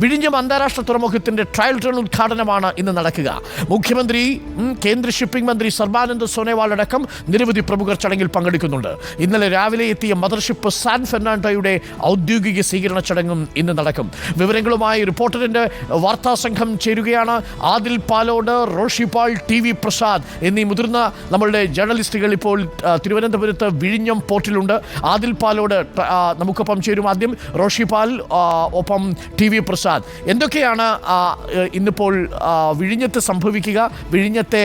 വിഴിഞ്ഞം അന്താരാഷ്ട്ര തുറമുഖത്തിന്റെ ട്രയൽ റൺ ഉദ്ഘാടനമാണ് ഇന്ന് നടക്കുക. മുഖ്യമന്ത്രി, കേന്ദ്ര ഷിപ്പിംഗ് മന്ത്രി സർബാനന്ദ് സോനോവാൾ അടക്കം നിരവധി പ്രമുഖർ ചടങ്ങിൽ പങ്കെടുക്കുന്നുണ്ട്. ഇന്നലെ രാവിലെ എത്തിയ മദർഷിപ്പ് സാൻ ഫെർണാണ്ടോയുടെ ഔദ്യോഗിക സ്വീകരണ ചടങ്ങും ഇന്ന് നടക്കും. വിവരങ്ങളുമായി റിപ്പോർട്ടറിന്റെ വാർത്താ സംഘം ചേരുകയാണ്. ആദിൽ പാലോട്, റോഷിപാൽ, ടി വി പ്രസാദ് എന്നീ മുതിർന്ന നമ്മളുടെ ജേർണലിസ്റ്റുകൾ ഇപ്പോൾ തിരുവനന്തപുരത്ത് വിഴിഞ്ഞം പോർട്ടിലുണ്ട്. ആദിൽ പാലോട് നമുക്കൊപ്പം ചേരും. ആദ്യം റോഷിപാൽ, ഒപ്പം ടി വി പ്രസാദ്. എന്തൊക്കെയാണ് ഇന്നിപ്പോൾ വിഴിഞ്ഞത്ത് സംഭവിക്കുക? വിഴിഞ്ഞത്തെ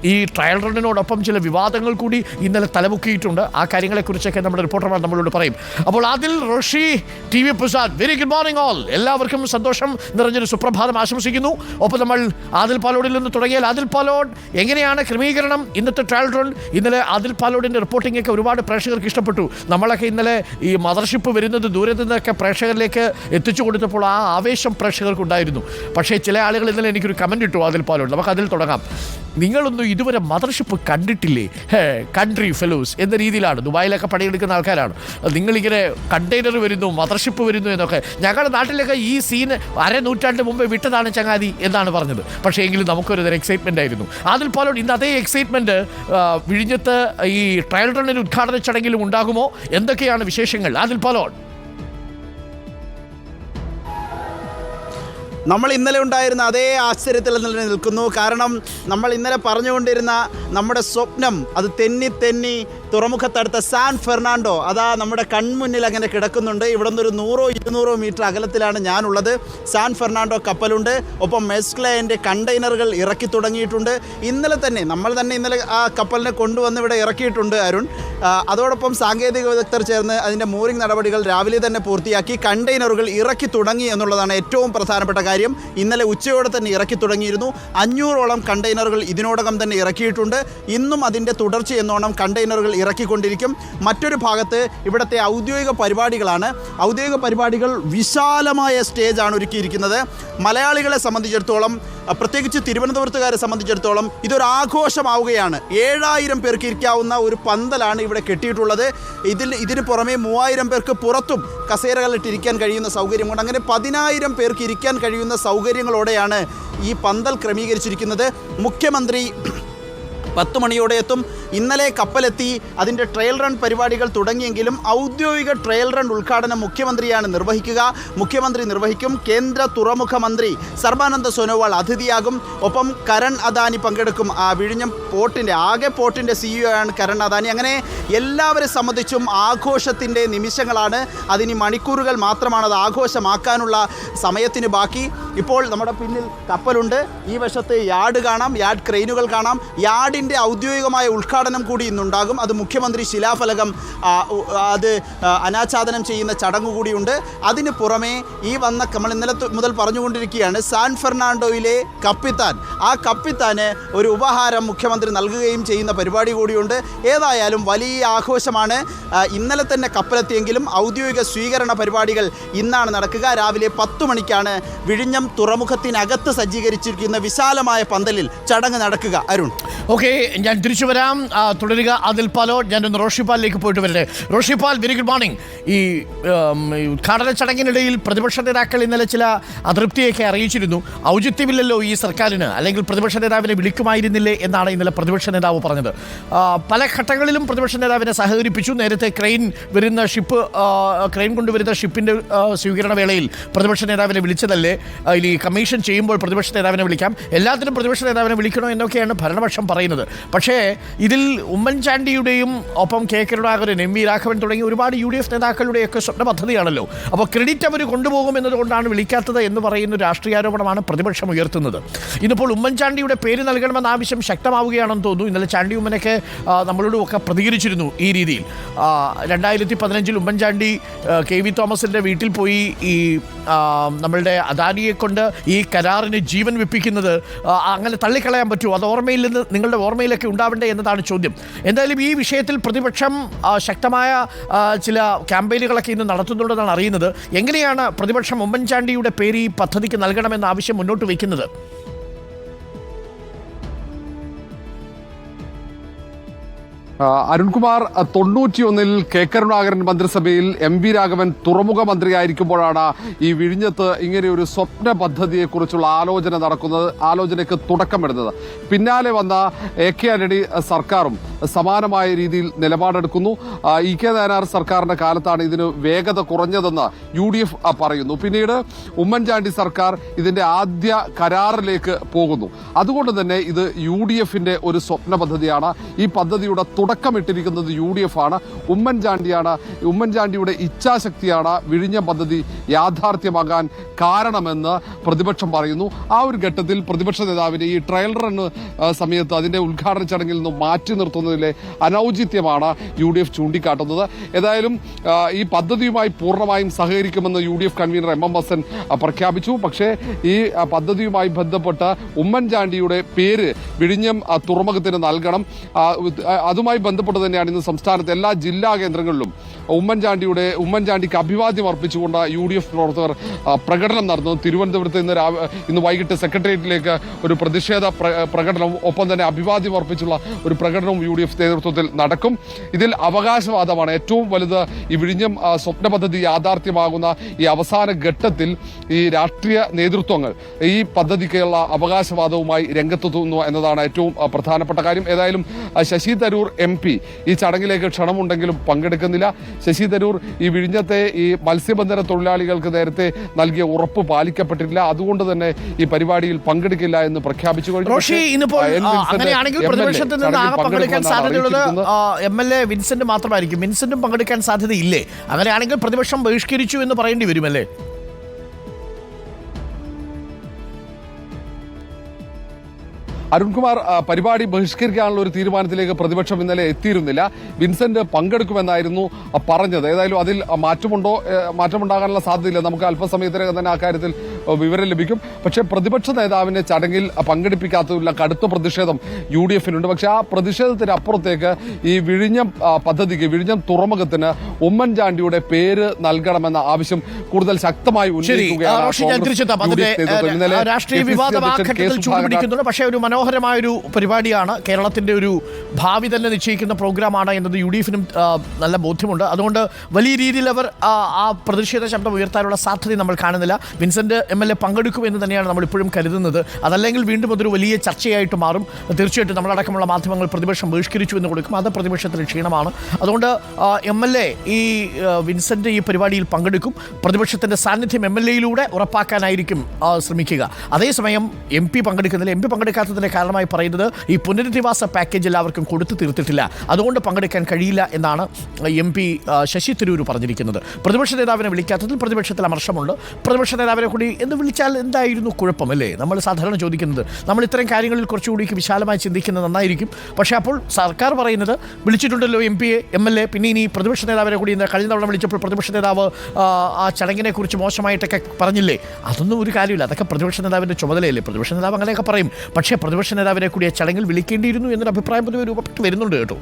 ഈ ട്രയൽ റണ്ണിനോടൊപ്പം ചില വിവാദങ്ങൾ കൂടി ഇന്നലെ തലമുക്കിയിട്ടുണ്ട്. ആ കാര്യങ്ങളെക്കുറിച്ചൊക്കെ നമ്മുടെ റിപ്പോർട്ടർമാർ നമ്മളോട് പറയും. അപ്പോൾ Adil, Roshi, T V Prasad, very good morning all. എല്ലാവർക്കും സന്തോഷം നിറഞ്ഞൊരു സുപ്രഭാതം ആശംസിക്കുന്നു. ഒപ്പം നമ്മൾ ആദിൽ പാലോഡിൽ നിന്ന് തുടങ്ങിയാൽ, ആദിൽ പാലോഡ്, എങ്ങനെയാണ് ക്രമീകരണം ഇന്നത്തെ ട്രയൽ റൺ? ഇന്നലെ ആദിൽ പാലോഡിൻ്റെ റിപ്പോർട്ടിംഗ് ഒക്കെ ഒരുപാട് പ്രേക്ഷകർക്ക് ഇഷ്ടപ്പെട്ടു. നമ്മളൊക്കെ ഇന്നലെ ഈ മദർഷിപ്പ് വരുന്നത് ദൂരെ നിന്നൊക്കെ പ്രേക്ഷകരിലേക്ക് എത്തിച്ചു കൊടുത്തപ്പോൾ ആ ആവേശം പ്രേക്ഷകർക്കുണ്ടായിരുന്നു. പക്ഷേ ചില ആളുകൾ ഇന്നലെ എനിക്കൊരു കമൻറ്റ് ഇട്ടു ആദിൽ പാലോഡ്. നമുക്ക് അതിൽ തുടങ്ങാം. നിങ്ങളൊന്നും ഇതുവരെ മദർഷിപ്പ് കണ്ടിട്ടില്ലേ? കൺട്രി ഫെലോസ് എന്ന രീതിയിലാണ്. ദുബായിലൊക്കെ പണിയെടുക്കുന്ന ആൾക്കാരാണ്. നിങ്ങളിങ്ങനെ കണ്ടെയ്നർ വരുന്നു, മദർഷിപ്പ് വരുന്നു എന്നൊക്കെ. ഞങ്ങളുടെ നാട്ടിലൊക്കെ ഈ സീന് അരനൂറ്റാണ്ട് മുമ്പേ വിട്ടതാണ് ചങ്ങാതി എന്നാണ് പറഞ്ഞത്. പക്ഷേ എങ്കിലും നമുക്കൊരു എക്സൈറ്റ്മെൻ്റ് ആയിരുന്നു. അതിൽ പോലും ഇന്ന് അതേ എക്സൈറ്റ്മെൻറ്റ് വിഴിഞ്ഞത്ത് ഈ ട്രയൽ റണ്ണിന് ഉദ്ഘാടന ചടങ്ങിലും ഉണ്ടാകുമോ? എന്തൊക്കെയാണ് വിശേഷങ്ങൾ? അതിൽ പോലോൺ. നമ്മൾ ഇന്നലെ ഉണ്ടായിരുന്ന അതേ ആശ്ചര്യത്തിൽ തന്നെ നിൽക്കുന്നു. കാരണം നമ്മൾ ഇന്നലെ പറഞ്ഞുകൊണ്ടിരുന്ന നമ്മുടെ സ്വപ്നം അത് തെന്നി തുറമുഖത്തടുത്ത സാൻ ഫെർണാണ്ടോ അതാ നമ്മുടെ കൺമുന്നിൽ അങ്ങനെ കിടക്കുന്നുണ്ട്. ഇവിടെ നിന്നൊരു 100-200 മീറ്റർ അകലത്തിലാണ് ഞാനുള്ളത്. സാൻ ഫെർണാണ്ടോ കപ്പലുണ്ട്. ഒപ്പം മെസ്ക്ലൈൻ്റെ കണ്ടെയ്നറുകൾ ഇറക്കി തുടങ്ങിയിട്ടുണ്ട്. ഇന്നലെ തന്നെ ഇന്നലെ ആ കപ്പലിനെ കൊണ്ടുവന്ന് ഇവിടെ ഇറക്കിയിട്ടുണ്ട് അരുൺ. അതോടൊപ്പം സാങ്കേതിക വിദഗ്ധർ ചേർന്ന് അതിൻ്റെ മൂറിംഗ് നടപടികൾ രാവിലെ തന്നെ പൂർത്തിയാക്കി കണ്ടെയ്നറുകൾ ഇറക്കി തുടങ്ങി എന്നുള്ളതാണ് ഏറ്റവും പ്രധാനപ്പെട്ട കാര്യം. ഇന്നലെ ഉച്ചയോടെ തന്നെ ഇറക്കി തുടങ്ങിയിരുന്നു. 500ഓളം കണ്ടെയ്നറുകൾ ഇതിനോടകം തന്നെ ഇറക്കിയിട്ടുണ്ട്. ഇന്നും അതിൻ്റെ തുടർച്ച എന്നോണം കണ്ടെയ്നറുകൾ ഇറക്കിക്കൊണ്ടിരിക്കും. മറ്റൊരു ഭാഗത്ത് ഇവിടുത്തെ ഔദ്യോഗിക പരിപാടികളാണ്. ഔദ്യോഗിക പരിപാടികൾ വിശാലമായ സ്റ്റേജാണ് ഒരുക്കിയിരിക്കുന്നത്. മലയാളികളെ സംബന്ധിച്ചിടത്തോളം, പ്രത്യേകിച്ച് തിരുവനന്തപുരത്തുകാരെ സംബന്ധിച്ചിടത്തോളം ഇതൊരു ആഘോഷമാവുകയാണ്. 7000 പേർക്ക് ഇരിക്കാവുന്ന ഒരു പന്തലാണ് ഇവിടെ കെട്ടിയിട്ടുള്ളത്. ഇതിന് പുറമെ 3000 പേർക്ക് പുറത്തും കസേരകളിട്ടിരിക്കാൻ കഴിയുന്ന സൗകര്യമുണ്ട്. അങ്ങനെ 10000 പേർക്ക് ഇരിക്കാൻ കഴിയുന്ന സൗകര്യങ്ങളോടെയാണ് ഈ പന്തൽ ക്രമീകരിച്ചിരിക്കുന്നത്. മുഖ്യമന്ത്രി 10 മണിയോടെ എത്തും. ഇന്നലെ കപ്പലെത്തി അതിൻ്റെ ട്രയൽ റൺ പരിപാടികൾ തുടങ്ങിയെങ്കിലും ഔദ്യോഗിക ട്രയൽ റൺ ഉദ്ഘാടനം മുഖ്യമന്ത്രിയാണ് നിർവഹിക്കുക. മുഖ്യമന്ത്രി നിർവഹിക്കും. കേന്ദ്ര തുറമുഖ മന്ത്രി സർബാനന്ദ് സോനോവാൾ അതിഥിയാകും. ഒപ്പം കരൺ അദാനി പങ്കെടുക്കും. വിഴിഞ്ഞം പോർട്ടിൻ്റെ CEO ആണ് കരൺ അദാനി. അങ്ങനെ എല്ലാവരെ സംബന്ധിച്ചും ആഘോഷത്തിൻ്റെ നിമിഷങ്ങളാണ്. അതിന് മണിക്കൂറുകൾ മാത്രമാണ് അത് ആഘോഷമാക്കാനുള്ള സമയത്തിന് ബാക്കി. ഇപ്പോൾ നമ്മുടെ പിന്നിൽ കപ്പലുണ്ട്. ഈ വശത്ത് യാർഡ് കാണാം, യാർഡ് ക്രെയിനുകൾ കാണാം. യാർഡിൻ്റെ ഔദ്യോഗികമായ ഉദ്ഘാടനം കൂടി ഇന്നുണ്ടാകും. അത് മുഖ്യമന്ത്രി ശിലാഫലകം അത് അനാച്ഛാദനം ചെയ്യുന്ന ചടങ്ങ് കൂടിയുണ്ട്. അതിന് പുറമെ നമ്മൾ ഇന്നലെ മുതൽ പറഞ്ഞുകൊണ്ടിരിക്കുകയാണ്, സാൻ ഫെർണാണ്ടോയിലെ കപ്പിത്താൻ, ആ കപ്പിത്താന് ഒരു ഉപഹാരം മുഖ്യമന്ത്രി നൽകുകയും ചെയ്യുന്ന പരിപാടി കൂടിയുണ്ട്. ഏതായാലും വലിയ ആഘോഷമാണ്. ഇന്നലെ തന്നെ കപ്പലെത്തിയെങ്കിലും ഔദ്യോഗിക സ്വീകരണ പരിപാടികൾ ഇന്നാണ് നടക്കുക. രാവിലെ 10 മണിക്കാണ് വിഴിഞ്ഞം തുറമുഖത്തിനകത്ത് സജ്ജീകരിച്ചിരിക്കുന്ന വിശാലമായ പന്തലിൽ ചടങ്ങ് നടക്കുക. അരുൺ, ഓക്കെ, ഞാൻ തിരിച്ചു വരാം. തുടരുക ആദിൽ പാലോ. ഞാനൊന്ന് റോഷിപാലിലേക്ക് പോയിട്ട് വരട്ടെ. Roshipal, very good morning. ഈ ഉദ്ഘാടന ചടങ്ങിനിടയിൽ പ്രതിപക്ഷ നേതാക്കൾ ഇന്നലെ ചില അതൃപ്തിയൊക്കെ അറിയിച്ചിരുന്നു. ഔചിത്യമില്ലല്ലോ ഈ സർക്കാരിന്, അല്ലെങ്കിൽ പ്രതിപക്ഷ നേതാവിനെ വിളിക്കുമായിരുന്നില്ലേ എന്നാണ് ഇന്നലെ പ്രതിപക്ഷ നേതാവ് പറഞ്ഞത്. പല ഘട്ടങ്ങളിലും പ്രതിപക്ഷ നേതാവിനെ സഹകരിപ്പിച്ചു. നേരത്തെ ക്രെയിൻ കൊണ്ടുവരുന്ന ഷിപ്പിൻ്റെ സ്വീകരണ വേളയിൽ പ്രതിപക്ഷ നേതാവിനെ വിളിച്ചതല്ലേ? ഈ കമ്മീഷൻ ചെയ്യുമ്പോൾ പ്രതിപക്ഷ നേതാവിനെ വിളിക്കാം, എല്ലാത്തിനും പ്രതിപക്ഷ നേതാവിനെ വിളിക്കണോ എന്നൊക്കെയാണ് ഭരണപക്ഷം പറയുന്നത്. പക്ഷേ ഇതിൽ ഉമ്മൻചാണ്ടിയുടെയും ഒപ്പം K Karunakaran, M V Raghavan തുടങ്ങിയ ഒരുപാട് UDF നേതാക്കളുടെയൊക്കെ സ്വപ്ന പദ്ധതിയാണല്ലോ. അപ്പോൾ ക്രെഡിറ്റ് അവർ കൊണ്ടുപോകും എന്നതുകൊണ്ടാണ് വിളിക്കാത്തത് എന്ന് പറയുന്ന രാഷ്ട്രീയാരോപണമാണ് പ്രതിപക്ഷം ഉയർത്തുന്നത്. ഇന്നിപ്പോൾ ഉമ്മൻചാണ്ടിയുടെ പേര് നൽകണമെന്ന ആവശ്യം ശക്തമാവുകയാണെന്ന് തോന്നുന്നു. ഇന്നലെ ചാണ്ടി ഉമ്മനൊക്കെ നമ്മളോടും ഒക്കെ പ്രതികരിച്ചിരുന്നു ഈ രീതിയിൽ. 2015 ഉമ്മൻചാണ്ടി KV തോമസിൻ്റെ വീട്ടിൽ പോയി ഈ നമ്മളുടെ അദാനിയെ കൊണ്ട് ഈ കരാറിന് ജീവൻ വെപ്പിക്കുന്നത് അങ്ങനെ തള്ളിക്കളയാൻ പറ്റുമോ? അത് നിങ്ങളുടെ ഓർമ്മയിലൊക്കെ ഉണ്ടാവേണ്ടേ എന്നതാണ് ചോദ്യം. എന്തായാലും ഈ വിഷയത്തിൽ പ്രതിപക്ഷം ശക്തമായ ചില ക്യാമ്പയിനുകളൊക്കെ ഇന്ന് നടത്തുന്നുണ്ടെന്നാണ് അറിയുന്നത്. എങ്ങനെയാണ് പ്രതിപക്ഷം ഉമ്മൻചാണ്ടിയുടെ പേര് ഈ പദ്ധതിക്ക് നൽകണമെന്ന ആവശ്യം മുന്നോട്ട് വയ്ക്കുന്നത്? അരുൺകുമാർ, 91-ൽ കെ കരുണാകരൻ മന്ത്രിസഭയിൽ എം വി രാഘവൻ തുറമുഖ മന്ത്രിയായിരിക്കുമ്പോഴാണ് ഈ വിഴിഞ്ഞത്ത് ഇങ്ങനെ ഒരു സ്വപ്ന പദ്ധതിയെക്കുറിച്ചുള്ള ആലോചനയ്ക്ക് തുടക്കമിടുന്നത്. പിന്നാലെ വന്ന എ കെ ആന്റണി സർക്കാരും സമാനമായ രീതിയിൽ നിലപാടെടുക്കുന്നു. ഇ കെ നായനാർ സർക്കാരിന്റെ കാലത്താണ് ഇതിന് വേഗത കുറഞ്ഞതെന്ന് UDF പറയുന്നു. പിന്നീട് ഉമ്മൻചാണ്ടി സർക്കാർ ഇതിന്റെ ആദ്യ കരാറിലേക്ക് പോകുന്നു. അതുകൊണ്ട് തന്നെ ഇത് UDFന്റെ ഒരു സ്വപ്ന പദ്ധതിയാണ്. ഈ പദ്ധതിയുടെ തുടക്കമിട്ടിരിക്കുന്നത് UDF ആണ്. ഉമ്മൻചാണ്ടിയുടെ ഇച്ഛാശക്തിയാണ് വിഴിഞ്ഞം പദ്ധതി യാഥാർത്ഥ്യമാകാൻ കാരണമെന്ന് പ്രതിപക്ഷം പറയുന്നു. ആ ഒരു ഘട്ടത്തിൽ പ്രതിപക്ഷ നേതാവിന്റെ ഈ ട്രയൽ റൺ സമയത്ത് അതിന്റെ ഉദ്ഘാടന ചടങ്ങിൽ നിന്ന് മാറ്റി നിർത്തുന്നതിലെ അനൌചിത്യമാണ് UDF ചൂണ്ടിക്കാട്ടുന്നത്. ഏതായാലും ഈ പദ്ധതിയുമായി പൂർണ്ണമായും സഹകരിക്കുമെന്ന് UDF കൺവീനർ MM ഹസൻ പ്രഖ്യാപിച്ചു. പക്ഷേ ഈ പദ്ധതിയുമായി ബന്ധപ്പെട്ട് ഉമ്മൻചാണ്ടിയുടെ പേര് വിഴിഞ്ഞം തുറമുഖത്തിന് നൽകണം. അതുമായി ബന്ധപ്പെട്ട് തന്നെയാണ് ഇന്ന് സംസ്ഥാനത്തെ എല്ലാ ജില്ലാ കേന്ദ്രങ്ങളിലും ഉമ്മൻചാണ്ടിക്ക് അഭിവാദ്യം അർപ്പിച്ചുകൊണ്ട് UDF പ്രവർത്തകർ പ്രകടനം നടന്നു. തിരുവനന്തപുരത്ത് ഇന്ന് വൈകിട്ട് സെക്രട്ടേറിയറ്റിലേക്ക് ഒരു പ്രതിഷേധ പ്രകടനവും ഒപ്പം തന്നെ അഭിവാദ്യം അർപ്പിച്ചുള്ള ഒരു പ്രകടനവും UDF നേതൃത്വത്തിൽ നടക്കും. ഇതിൽ അവകാശവാദമാണ് ഏറ്റവും വലുത്. ഈ വിഴിഞ്ഞം സ്വപ്ന പദ്ധതി യാഥാർത്ഥ്യമാകുന്ന ഈ അവസാന ഘട്ടത്തിൽ ഈ രാഷ്ട്രീയ നേതൃത്വങ്ങൾ ഈ പദ്ധതിക്കുള്ള അവകാശവാദവുമായി രംഗത്തെത്തുന്നു എന്നതാണ് ഏറ്റവും പ്രധാനപ്പെട്ട കാര്യം. ഏതായാലും ശശി തരൂർ MP ഈ ചടങ്ങിലേക്ക് ക്ഷണമുണ്ടെങ്കിലും പങ്കെടുക്കുന്നില്ല. ശശി തരൂർ ഈ വിഴിഞ്ഞത്തെ ഈ മത്സ്യബന്ധന തൊഴിലാളികൾക്ക് നേരത്തെ നൽകിയ ഉറപ്പ് പാലിക്കപ്പെട്ടിട്ടില്ല. അതുകൊണ്ട് തന്നെ ഈ പരിപാടിയിൽ പങ്കെടുക്കില്ല എന്ന് പ്രഖ്യാപിച്ചു കഴിഞ്ഞു. MLA വിൻസെന്റ് മാത്രമായിരിക്കും. വിൻസെന്റും പങ്കെടുക്കാൻ സാധ്യതയില്ലേ? അങ്ങനെയാണെങ്കിൽ പ്രതിപക്ഷം ബഹിഷ്കരിച്ചു എന്ന് പറയേണ്ടി വരുമല്ലേ? അരുൺകുമാർ, പരിപാടി ബഹിഷ്കരിക്കാനുള്ള ഒരു തീരുമാനത്തിലേക്ക് പ്രതിപക്ഷം ഇന്നലെ എത്തിയിരുന്നില്ല. വിൻസെന്റ് പങ്കെടുക്കുമെന്നായിരുന്നു പറഞ്ഞത്. ഏതായാലും അതിൽ മാറ്റമുണ്ടാകാനുള്ള സാധ്യതയില്ല. നമുക്ക് അല്പസമയത്തിനകം തന്നെ അക്കാര്യത്തിൽ വിവരം ലഭിക്കും. പക്ഷേ പ്രതിപക്ഷ നേതാവിനെ ചടങ്ങിൽ പങ്കെടുപ്പിക്കാത്തതിലുള്ള കടുത്ത പ്രതിഷേധം UDFനുണ്ട്. പക്ഷേ ആ പ്രതിഷേധത്തിന് അപ്പുറത്തേക്ക് ഈ വിഴിഞ്ഞം പദ്ധതിക്ക്, വിഴിഞ്ഞം തുറമുഖത്തിന് ഉമ്മൻചാണ്ടിയുടെ പേര് നൽകണമെന്ന ആവശ്യം കൂടുതൽ ശക്തമായി ഉന്നയിക്കുകയാണ്. പക്ഷേ ഒരു മനോഹരമായൊരു പരിപാടിയാണ്, കേരളത്തിന്റെ ഒരു ഭാവി തന്നെ നിശ്ചയിക്കുന്ന പ്രോഗ്രാമാണ് എന്നത് UDFനും നല്ല ബോധ്യമുണ്ട്. അതുകൊണ്ട് വലിയ രീതിയിൽ അവർ ആ പ്രതിഷേധ ശബ്ദം ഉയർത്താനുള്ള സാധ്യത നമ്മൾ കാണുന്നില്ല. വിൻസെന്റ് MLA പങ്കെടുക്കുമെന്ന് തന്നെയാണ് നമ്മൾ ഇപ്പോഴും കരുതുന്നത്. അതല്ലെങ്കിൽ വീണ്ടും അതൊരു വലിയ ചർച്ചയായിട്ട് മാറും. തീർച്ചയായിട്ടും നമ്മളടക്കമുള്ള മാധ്യമങ്ങൾ പ്രതിപക്ഷം ബഹിഷ്കരിച്ചു എന്ന് കൊടുക്കും. അത് പ്രതിപക്ഷത്തിന് ക്ഷീണമാണ്. അതുകൊണ്ട് MLA ഈ വിൻസെന്റ് ഈ പരിപാടിയിൽ പങ്കെടുക്കും. പ്രതിപക്ഷത്തിന്റെ സാന്നിധ്യം MLAയിലൂടെ ഉറപ്പാക്കാനായിരിക്കും ശ്രമിക്കുക. അതേസമയം MP പങ്കെടുക്കുന്നില്ല. MP പങ്കെടുക്കാത്തതിന്റെ കാരണമായി പറയുന്നത് ഈ പുനരധിവാസ പാക്കേജ് എല്ലാവർക്കും കൊടുത്തു തീർത്തിട്ടില്ല, അതുകൊണ്ട് പങ്കെടുക്കാൻ കഴിയില്ല എന്നാണ് MP ശശി തരൂർ പറഞ്ഞിരിക്കുന്നത്. പ്രതിപക്ഷ നേതാവിനെ വിളിക്കാത്തതിൽ പ്രതിപക്ഷത്തിൽ അമർഷമുണ്ട്. പ്രതിപക്ഷ നേതാവിനെ കൂടി എന്ന് വിളിച്ചാൽ എന്തായിരുന്നു കുഴപ്പമല്ലേ? നമ്മൾ സാധാരണ ചോദിക്കുന്നത്. നമ്മൾ ഇത്തരം കാര്യങ്ങളിൽ കുറച്ചുകൂടി വിശാലമായി ചിന്തിക്കുന്നത് നന്നായിരിക്കും. പക്ഷേ അപ്പോൾ സർക്കാർ പറയുന്നത് വിളിച്ചിട്ടുണ്ടല്ലോ MP-യെ, MLA, പിന്നെ ഇനി പ്രതിപക്ഷ നേതാവിനെ കൂടി കഴിഞ്ഞ തവണ വിളിച്ചപ്പോൾ പ്രതിപക്ഷ നേതാവ് ആ ചടങ്ങിനെ കുറിച്ച് മോശമായിട്ടൊക്കെ പറഞ്ഞില്ലേ? അതൊന്നും ഒരു കാര്യമില്ല. അതൊക്കെ പ്രതിപക്ഷ നേതാവിൻ്റെ ചുമതലയല്ലേ? പ്രതിപക്ഷ നേതാവ് അങ്ങനെയൊക്കെ പറയും. പക്ഷേ പ്രതിപക്ഷ നേതാവിനെ കൂടി ആ ചടങ്ങിൽ വിളിക്കേണ്ടിയിരുന്നു എന്നൊരു അഭിപ്രായം പൊതുവെ രൂപപ്പെട്ട് വരുന്നുണ്ട് കേട്ടോ.